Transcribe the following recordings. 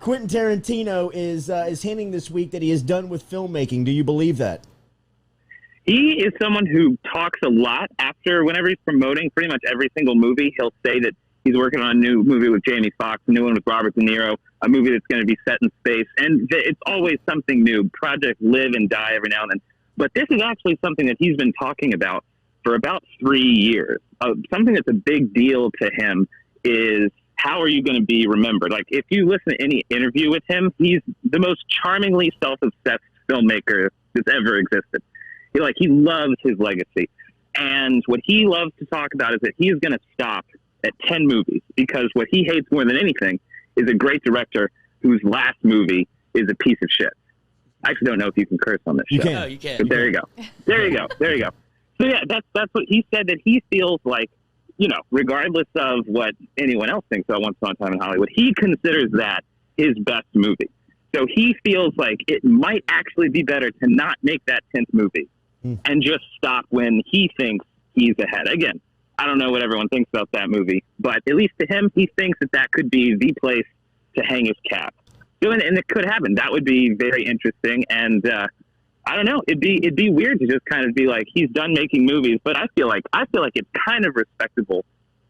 Quentin Tarantino is hinting this week that he is done with filmmaking. Do you believe that? He is someone who talks a lot whenever he's promoting pretty much every single movie. He'll say that he's working on a new movie with Jamie Foxx, a new one with Robert De Niro, a movie that's going to be set in space. And it's always something new. Projects live and die every now and then. But this is actually something that he's been talking about for about 3 years. Something that's a big deal to him is, how are you going to be remembered? Like, if you listen to any interview with him, he's the most charmingly self-obsessed filmmaker that's ever existed. He loves his legacy. And what he loves to talk about is that he is going to stop at 10 movies, because what he hates more than anything is a great director whose last movie is a piece of shit. I actually don't know if you can curse on this show. You can. No, you can't. But there you go. There you go. There you go. So yeah, that's what he said, that he feels like, regardless of what anyone else thinks about Once Upon a Time in Hollywood, he considers that his best movie. So he feels like it might actually be better to not make that 10th movie and just stop when he thinks he's ahead. Again, I don't know what everyone thinks about that movie, but at least to him, he thinks that could be the place to hang his cap. So, and it could happen. That would be very interesting. And I don't know. It'd be weird to just kind of be like, he's done making movies, but I feel like it's kind of respectable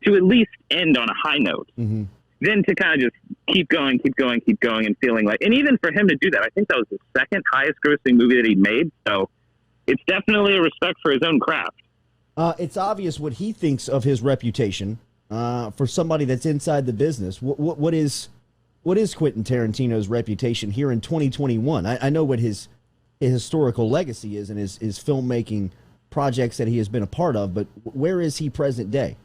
to at least end on a high note. Mm-hmm. Then to kind of just keep going, and feeling like, and even for him to do that, I think that was the second highest grossing movie that he made. So it's definitely a respect for his own craft. It's obvious what he thinks of his reputation. For somebody that's inside the business, what is Quentin Tarantino's reputation here in 2021? I know what his historical legacy is and his filmmaking projects that he has been a part of, but where is he present day?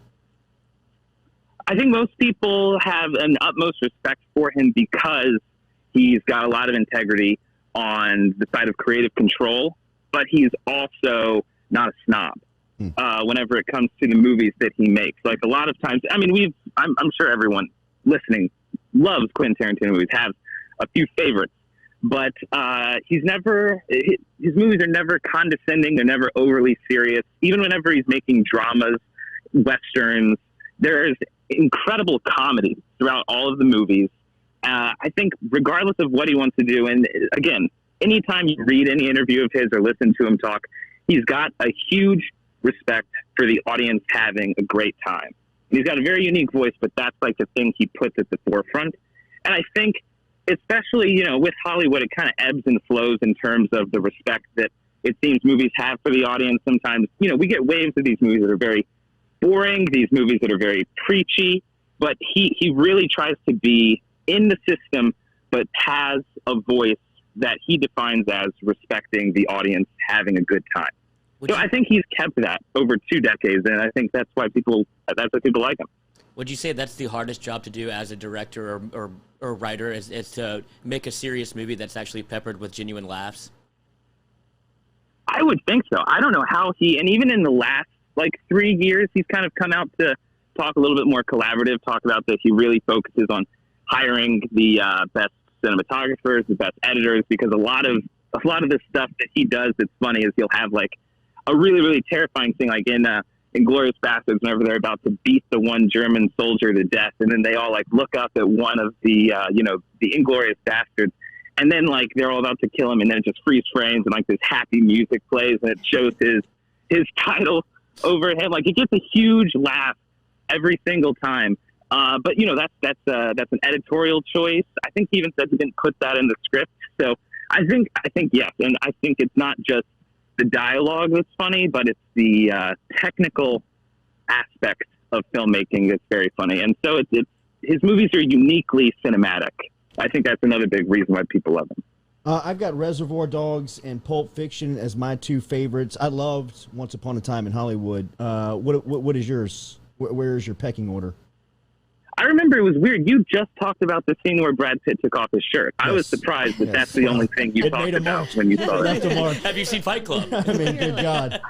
I think most people have an utmost respect for him because he's got a lot of integrity on the side of creative control, but he's also not a snob whenever it comes to the movies that he makes. Like, a lot of times, I mean, I'm sure everyone listening loves Quentin Tarantino movies, has a few favorites, but his movies are never condescending. They're never overly serious. Even whenever he's making dramas, westerns, there's incredible comedy throughout all of the movies. I think regardless of what he wants to do, and again, anytime you read any interview of his or listen to him talk, he's got a huge respect for the audience having a great time. And he's got a very unique voice, but that's like the thing he puts at the forefront. And I think, especially, with Hollywood, it kind of ebbs and flows in terms of the respect that it seems movies have for the audience. Sometimes, we get waves of these movies that are very boring, these movies that are very preachy, but he really tries to be in the system, but has a voice that he defines as respecting the audience having a good time. I think he's kept that over 2 decades, and I think that's why people like him. Would you say that's the hardest job to do as a director or writer, is to make a serious movie that's actually peppered with genuine laughs? I would think so. I don't know how and even in the last 3 years, he's kind of come out to talk a little bit more collaborative, talk about that he really focuses on hiring the best cinematographers, the best editors, because a lot of the stuff that he does that's funny is he'll have a really, really terrifying thing, like in Inglourious Basterds, whenever they're about to beat the one German soldier to death, and then they all look up at one of the the Inglourious Basterds, and then they're all about to kill him, and then it just freeze frames and this happy music plays, and it shows his title overhead. It gets a huge laugh every single time. But that's an editorial choice. I think he even said he didn't put that in the script. So I think yes, and I think it's not just the dialogue that's funny, but it's the technical aspect of filmmaking that's very funny. And so it's his movies are uniquely cinematic. I think that's another big reason why people love him. I've got Reservoir Dogs and Pulp Fiction as my 2 favorites. I loved Once Upon a Time in Hollywood. What is yours? Where is your pecking order? I remember it was weird. You just talked about the scene where Brad Pitt took off his shirt. Yes. I was surprised that that's the only thing you talked about when you saw it. Have you seen Fight Club? I mean, good God.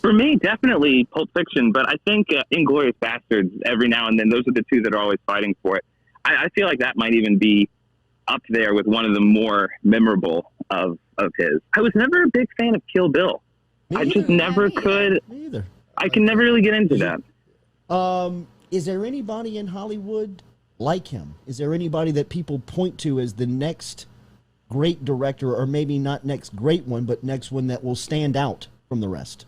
For me, definitely Pulp Fiction, but I think Inglourious Basterds, every now and then, those are the 2 that are always fighting for it. I feel like that might even be up there with one of the more memorable of his. I was never a big fan of Kill Bill. I just never could. Me either. I can never really get into that. Is there anybody in Hollywood like him? Is there anybody that people point to as the next great director, or maybe not next great one, but next one that will stand out from the rest?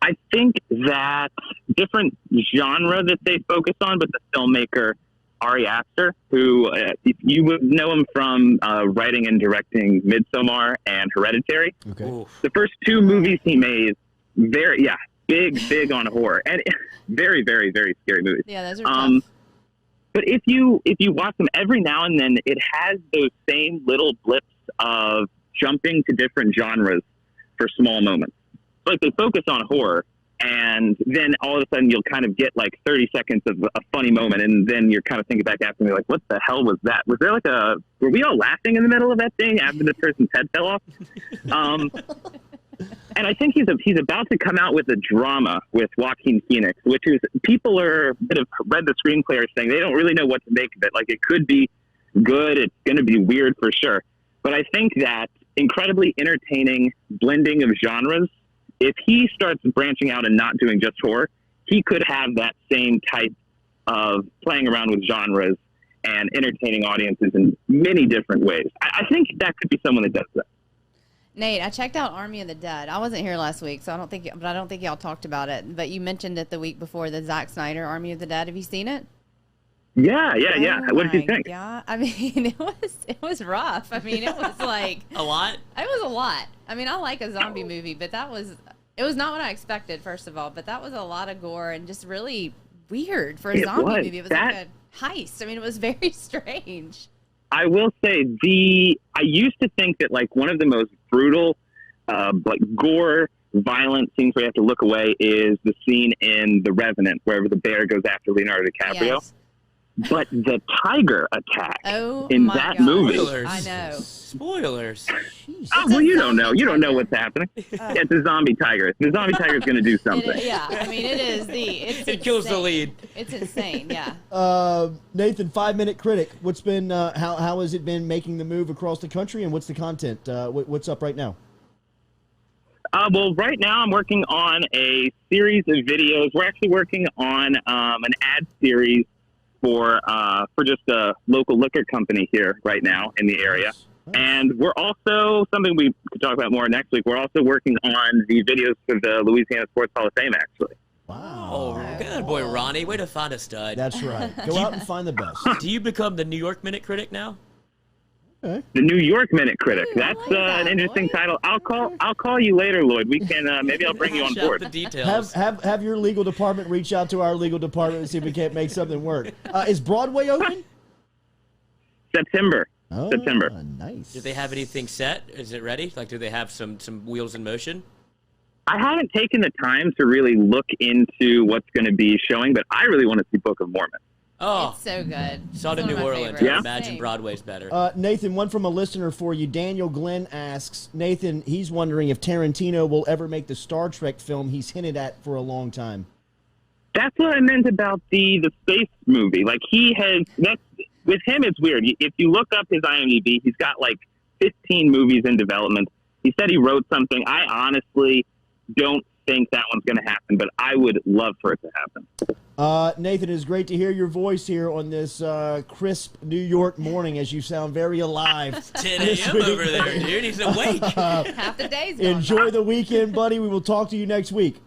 I think that different genre that they focus on, but the filmmaker Ari Aster, who you would know him from writing and directing Midsommar and Hereditary. Okay. Oof. The first two movies he made, big on horror, and very, very, very scary movies. Yeah, those are tough. But if you watch them every now and then, it has those same little blips of jumping to different genres for small moments. Like they focus on horror, and then all of a sudden you'll kind of get like 30 seconds of a funny moment, and then you're kind of thinking back after me like, what the hell was that? Was there were we all laughing in the middle of that thing after the person's head fell off? And I think he's about to come out with a drama with Joaquin Phoenix, which is people that have read the screenplay are saying they don't really know what to make of it. Like it could be good, it's going to be weird for sure. But I think that incredibly entertaining blending of genres, if he starts branching out and not doing just horror, he could have that same type of playing around with genres and entertaining audiences in many different ways. I think that could be someone that does that. Nate, I checked out Army of the Dead. I wasn't here last week, so I don't think y'all talked about it. But you mentioned it the week before, the Zack Snyder Army of the Dead. Have you seen it? Yeah. Oh What did you think? Yeah, I mean, it was rough. I mean, it was like A lot? It was a lot. I mean, I like a zombie movie, but it was not what I expected, first of all. But that was a lot of gore and just really weird for a zombie movie. It was like a heist. I mean, it was very strange. I will say I used to think that like one of the most brutal, like gore, violent scenes where you have to look away is the scene in The Revenant, wherever the bear goes after Leonardo DiCaprio. Yes. But the tiger attack Oh in my that gosh. movie. Spoilers. I know. Spoilers. Oh, well, you don't know. zombie You don't know tiger. what's happening. It's a zombie tiger. The zombie tiger's going to do something. Yeah, I mean, it is It kills the insane. lead. It's insane, yeah. Nathan, 5 Minute Critic. What's been how has it been making the move across the country, and what's the content? What's up right now? Well, right now I'm working on a series of videos. We're actually working on an ad series for just a local liquor company here right now in the area. Nice. And we're also, something we could talk about more next week, we're also working on the videos for the Louisiana Sports Hall of Fame, actually. Wow. Oh, good boy, Ronnie. Way to find a stud. That's right. Go out and find the best. Do you become the New York Minute Critic now? Okay. The New York Minute Critic. Ooh, I That's like that, an interesting Lloyd. title. I'll call you later, Lloyd. We can maybe I'll bring you on Shout board. the details. Have your legal department reach out to our legal department and see if we can't make something work. Is Broadway open? September. Oh, September. nice. Do they have anything set? Is it ready? Like, do they have some wheels in motion? I haven't taken the time to really look into what's going to be showing, but I really want to see Book of Mormon. Oh, It's so good. saw it It's in one New of my Orleans. favorites. I Yeah. imagine Same. Broadway's better. Nathan, one from a listener for you. Daniel Glenn asks, Nathan, he's wondering if Tarantino will ever make the Star Trek film he's hinted at for a long time. That's what I meant about the space movie. Like with him, it's weird. If you look up his IMDb, he's got like 15 movies in development. He said he wrote something. I honestly don't think that one's going to happen, but I would love for it to happen. Nathan, it's great to hear your voice here on this crisp New York morning as you sound very alive. 10 a.m. over there, dude. He's awake. Half the day's gone Enjoy by. the weekend, buddy. We will talk to you next week.